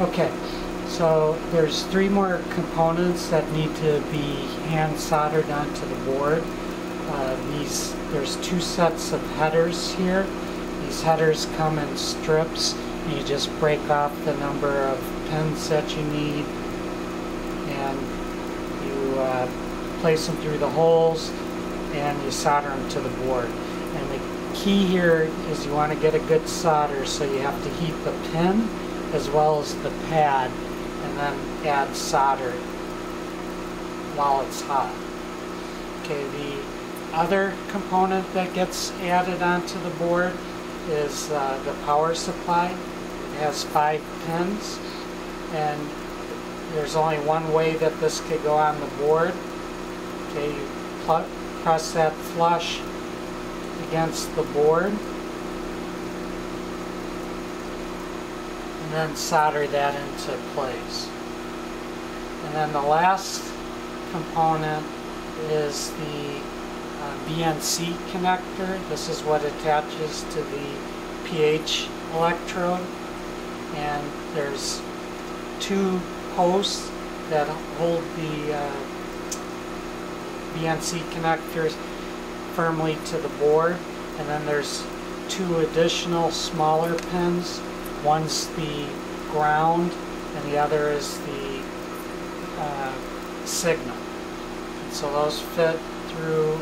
Okay, so there's 3 more components that need to be hand soldered onto the board. There's 2 sets of headers here. These headers come in strips, and you just break off the number of pins that you need, and you place them through the holes, and you solder them to the board. And the key here is you want to get a good solder, so you have to heat the pin as well as the pad, and then add solder while it's hot. Okay, the other component that gets added onto the board is the power supply. It has 5 pins, and there's only one way that this could go on the board. Okay, you press that flush against the board, and then solder that into place. And then the last component is the BNC connector. This is what attaches to the pH electrode, and there's 2 posts that hold the BNC connectors firmly to the board, and then there's 2 additional smaller pins. One's the ground and the other is the signal. And so those fit through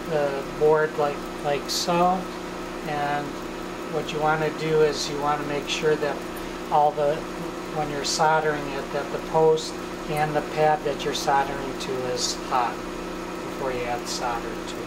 the board like so, and what you want to do is you want to make sure that when you're soldering it, that the post and the pad that you're soldering to is hot before you add solder to it.